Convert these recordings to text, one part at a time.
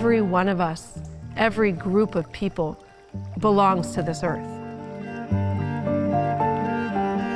every one of us, every group of people belongs to this earth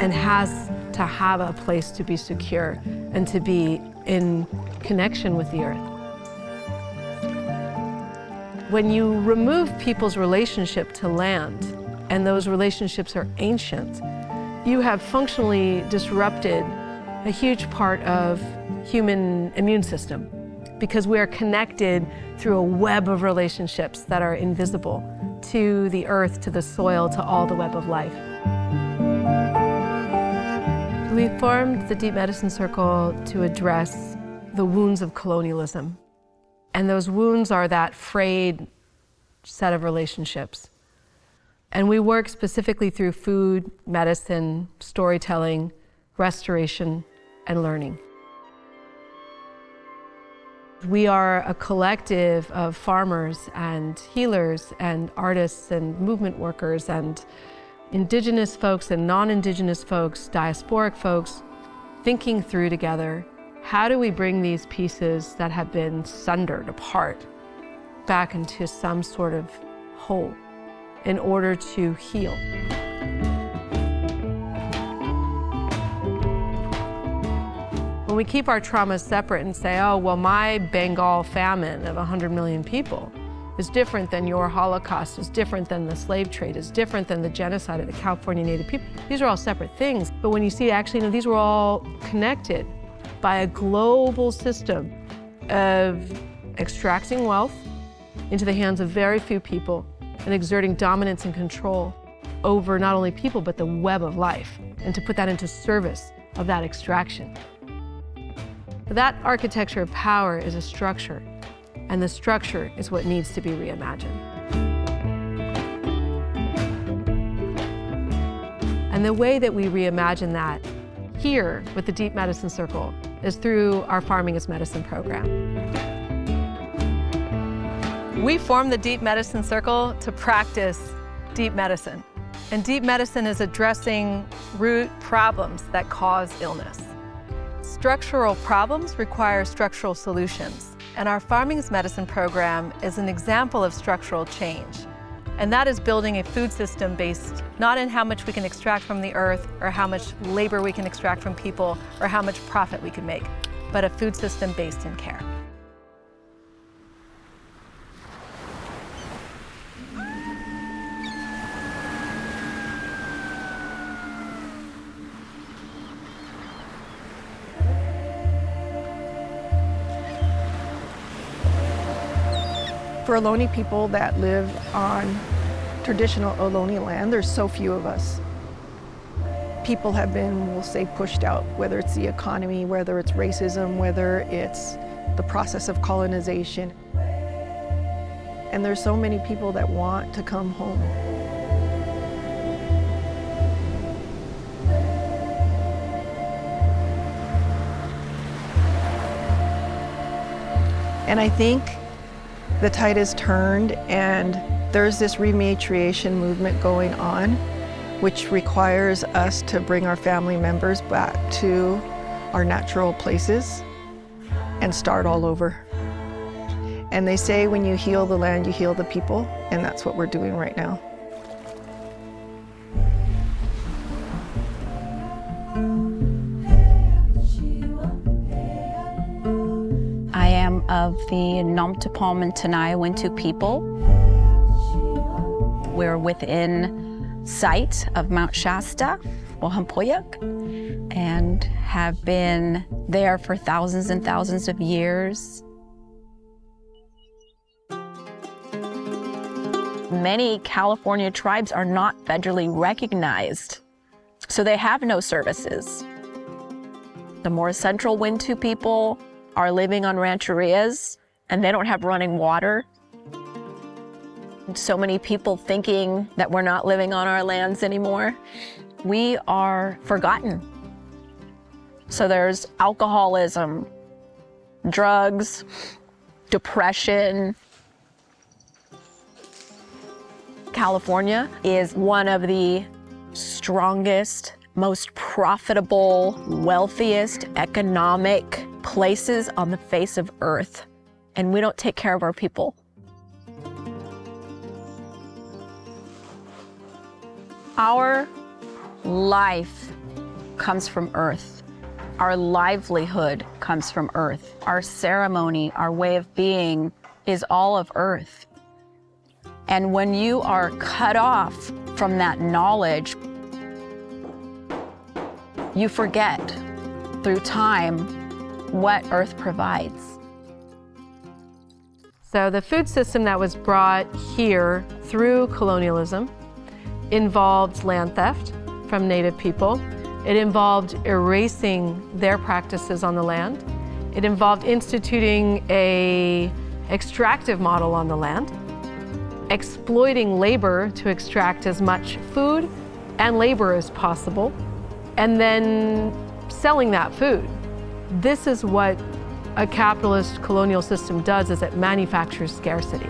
and has to have a place to be secure and to be in connection with the earth. When you remove people's relationship to land, and those relationships are ancient, you have functionally disrupted a huge part of human immune system, because we are connected through a web of relationships that are invisible to the earth, to the soil, to all the web of life. We formed the Deep Medicine Circle to address the wounds of colonialism. And those wounds are that frayed set of relationships. And we work specifically through food, medicine, storytelling, restoration, and learning. We are a collective of farmers and healers and artists and movement workers and indigenous folks and non-indigenous folks, diasporic folks, thinking through together, how do we bring these pieces that have been sundered apart back into some sort of whole in order to heal? When we keep our traumas separate and say, oh, well, my Bengal famine of 100 million people is different than your Holocaust, is different than the slave trade, is different than the genocide of the California Native people. These are all separate things. But when you see actually, these were all connected by a global system of extracting wealth into the hands of very few people and exerting dominance and control over not only people, but the web of life, and to put that into service of that extraction. That architecture of power is a structure, and the structure is what needs to be reimagined. And the way that we reimagine that here with the Deep Medicine Circle is through our Farming is Medicine program. We formed the Deep Medicine Circle to practice deep medicine. And deep medicine is addressing root problems that cause illness. Structural problems require structural solutions. And our Farming is Medicine program is an example of structural change. And that is building a food system based not in how much we can extract from the earth or how much labor we can extract from people or how much profit we can make, but a food system based in care. For Ohlone people that live on traditional Ohlone land, there's so few of us. People have been, we'll say, pushed out, whether it's the economy, whether it's racism, whether it's the process of colonization. And there's so many people that want to come home. And I think the tide has turned, and there's this rematriation movement going on, which requires us to bring our family members back to our natural places and start all over. And they say when you heal the land, you heal the people, and that's what we're doing right now. I am of the Nomtapom and Tanai Wintu people. We're within sight of Mount Shasta, Wahampoyak, and have been there for thousands and thousands of years. Many California tribes are not federally recognized, so they have no services. The more central Wintu people are living on rancherias, and they don't have running water. So many people thinking that we're not living on our lands anymore. We are forgotten. So there's alcoholism, drugs, depression. California is one of the strongest, most profitable, wealthiest economic places on the face of Earth. and we don't take care of our people. Our life comes from earth. Our livelihood comes from earth. Our ceremony, our way of being is all of earth. And when you are cut off from that knowledge, you forget through time what earth provides. So the food system that was brought here through colonialism involved land theft from Native people. It involved erasing their practices on the land. It involved instituting an extractive model on the land, exploiting labor to extract as much food and labor as possible, and then selling that food. This is what a capitalist colonial system does, is it manufactures scarcity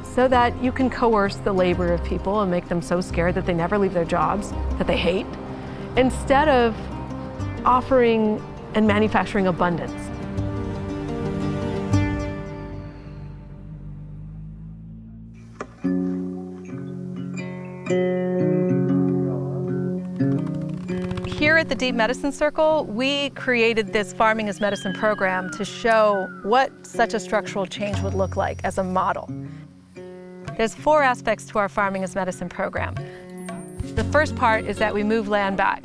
so that you can coerce the labor of people and make them so scared that they never leave their jobs that they hate, instead of offering and manufacturing abundance. Here at the Deep Medicine Circle, we created this Farming as Medicine program to show what such a structural change would look like as a model. There's 4 aspects to our Farming as Medicine program. The first part is that we move land back.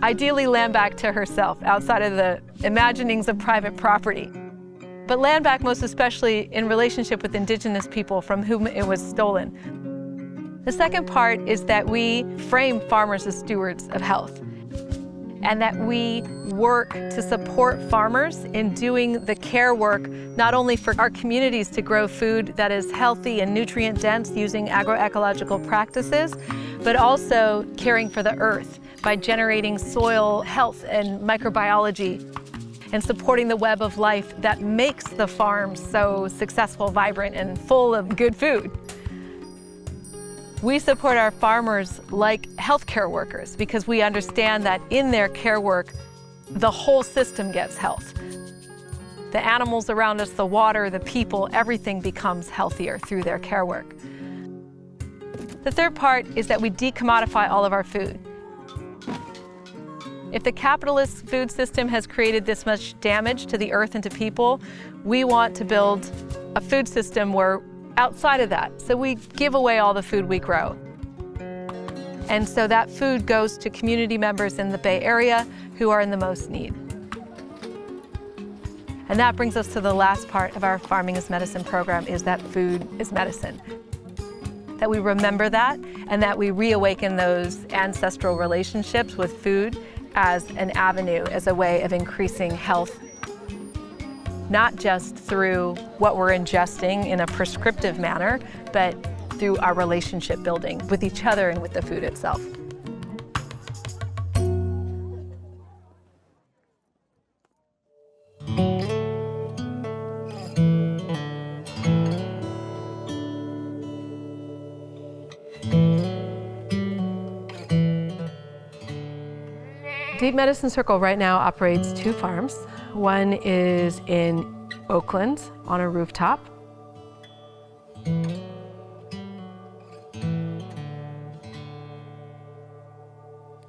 Ideally, land back to herself, outside of the imaginings of private property. But land back most especially in relationship with indigenous people from whom it was stolen. The second part is that we frame farmers as stewards of health, and that we work to support farmers in doing the care work, not only for our communities to grow food that is healthy and nutrient dense using agroecological practices, but also caring for the earth by generating soil health and microbiology and supporting the web of life that makes the farm so successful, vibrant, and full of good food. We support our farmers like healthcare workers because we understand that in their care work, the whole system gets health. The animals around us, the water, the people, everything becomes healthier through their care work. The third part is that we decommodify all of our food. If the capitalist food system has created this much damage to the earth and to people, we want to build a food system where outside of that, so we give away all the food we grow. And so that food goes to community members in the Bay Area who are in the most need. And that brings us to the last part of our Farming as Medicine program, is that food is medicine. That we remember that, and that we reawaken those ancestral relationships with food as an avenue, as a way of increasing health, not just through what we're ingesting in a prescriptive manner, but through our relationship building with each other and with the food itself. Deep Medicine Circle right now operates 2 farms. One is in Oakland on a rooftop.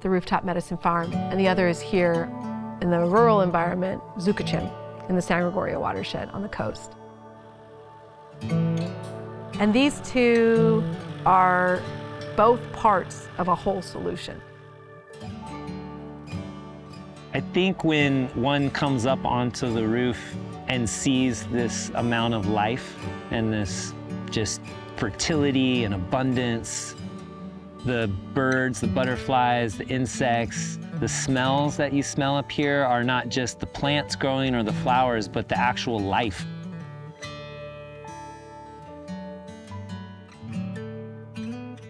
The Rooftop Medicine Farm, and the other is here in the rural environment, Zucachim, in the San Gregorio watershed on the coast. And these 2 are both parts of a whole solution. I think when one comes up onto the roof and sees this amount of life and this just fertility and abundance, the birds, the butterflies, the insects, the smells that you smell up here are not just the plants growing or the flowers, but the actual life.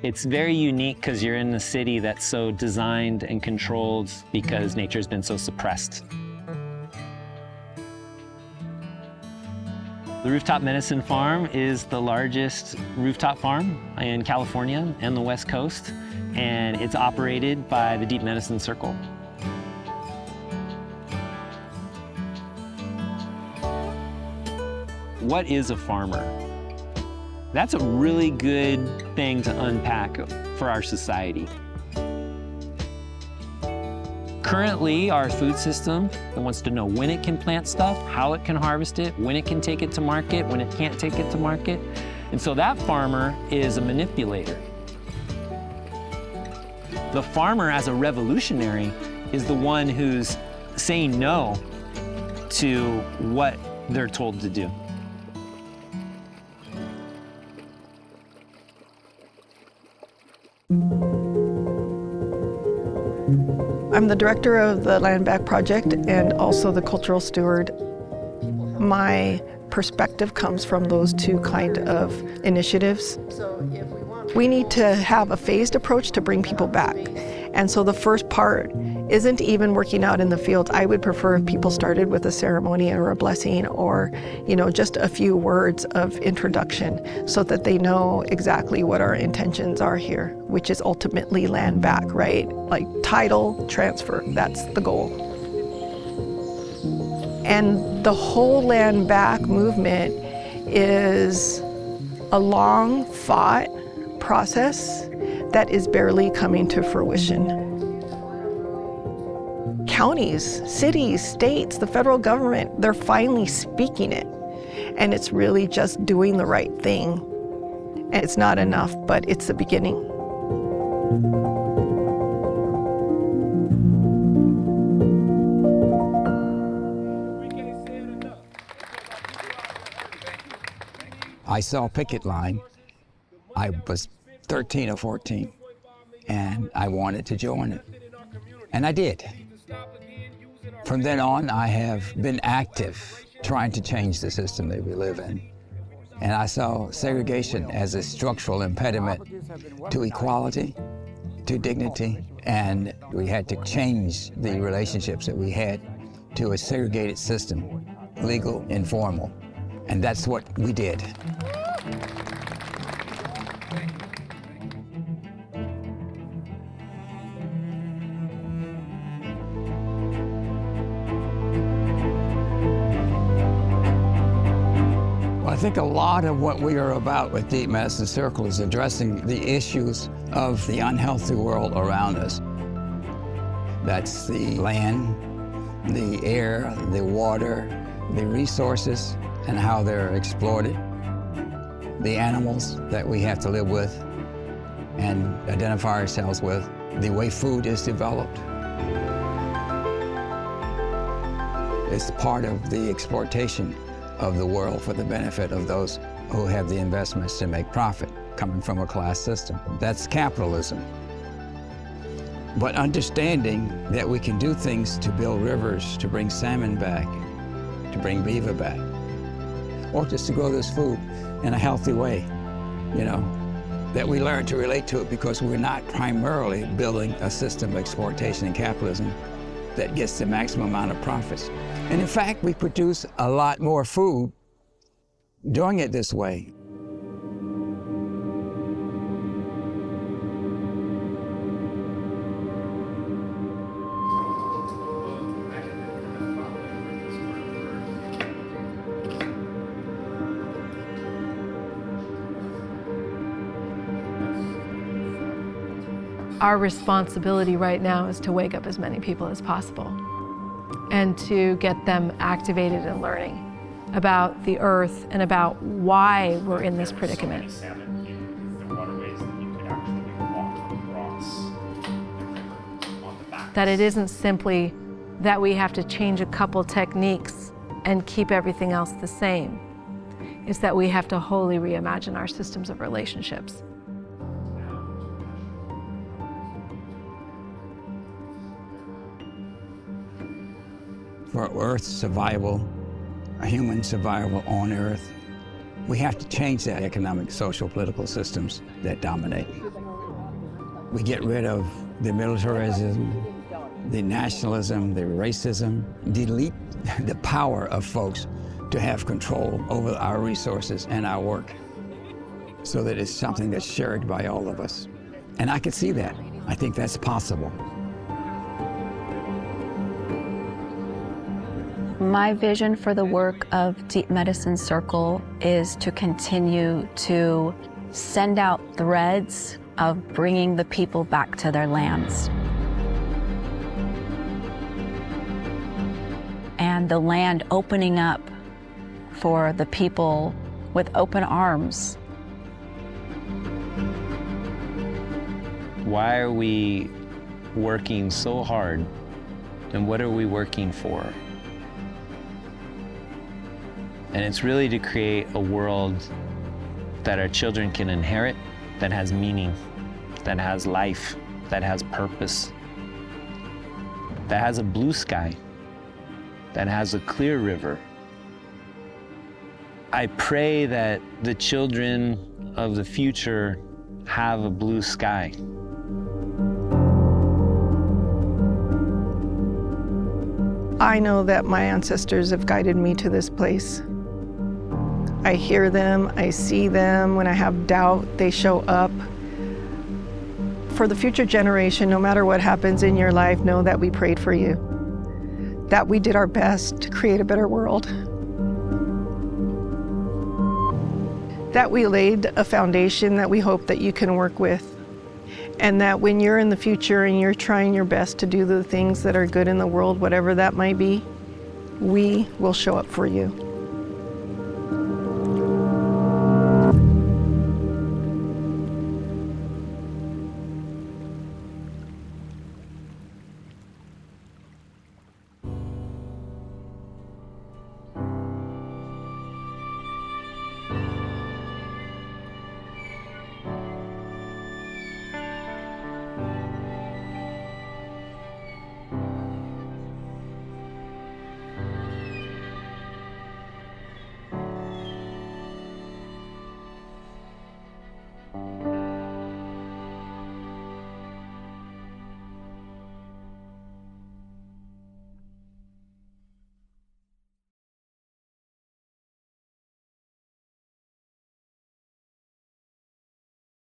It's very unique because you're in a city that's so designed and controlled because nature's been so suppressed. The Rooftop Medicine Farm is the largest rooftop farm in California and the West Coast, and it's operated by the Deep Medicine Circle. what is a farmer? That's a really good thing to unpack for our society. Currently, our food system wants to know when it can plant stuff, how it can harvest it, when it can take it to market, when it can't take it to market. And so that farmer is a manipulator. The farmer, as a revolutionary, is the one who's saying no to what they're told to do. I'm the director of the Land Back Project and also the cultural steward. My perspective comes from those two kind of initiatives. We need to have a phased approach to bring people back. And so the first part isn't even working out in the fields. I would prefer if people started with a ceremony or a blessing or, just a few words of introduction so that they know exactly what our intentions are here, which is ultimately land back, right? Like title transfer, that's the goal. And the whole land back movement is a long fought process that is barely coming to fruition. Counties, cities, states, the federal government, they're finally speaking it. And it's really just doing the right thing. And it's not enough, but it's the beginning. I saw a picket line. I was 13 or 14, and I wanted to join it. And I did. From then on, I have been active trying to change the system that we live in. And I saw segregation as a structural impediment to equality, to dignity, and we had to change the relationships that we had to a segregated system, legal, informal. And that's what we did. I think a lot of what we are about with Deep Medicine Circle is addressing the issues of the unhealthy world around us. That's the land, the air, the water, the resources, and how they're exploited, the animals that we have to live with and identify ourselves with, the way food is developed. It's part of the exploitation of the world for the benefit of those who have the investments to make profit, coming from a class system. That's capitalism. But understanding that we can do things to build rivers, to bring salmon back, to bring beaver back, or just to grow this food in a healthy way, that we learn to relate to it because we're not primarily building a system of exploitation and capitalism that gets the maximum amount of profits. And in fact, we produce a lot more food doing it this way. Our responsibility right now is to wake up as many people as possible and to get them activated and learning about the earth and about why we're in this predicament. That it isn't simply that we have to change a couple techniques and keep everything else the same. It's that we have to wholly reimagine our systems of relationships. For Earth's survival, human survival on Earth, we have to change the economic, social, political systems that dominate. We get rid of the militarism, the nationalism, the racism, delete the power of folks to have control over our resources and our work so that it's something that's shared by all of us. And I can see that. I think that's possible. My vision for the work of Deep Medicine Circle is to continue to send out threads of bringing the people back to their lands. And the land opening up for the people with open arms. Why are we working so hard, and what are we working for? And it's really to create a world that our children can inherit, that has meaning, that has life, that has purpose, that has a blue sky, that has a clear river. I pray that the children of the future have a blue sky. I know that my ancestors have guided me to this place. I hear them, I see them. When I have doubt, they show up. For the future generation, no matter what happens in your life, know that we prayed for you, that we did our best to create a better world, that we laid a foundation that we hope that you can work with, and that when you're in the future and you're trying your best to do the things that are good in the world, whatever that might be, we will show up for you.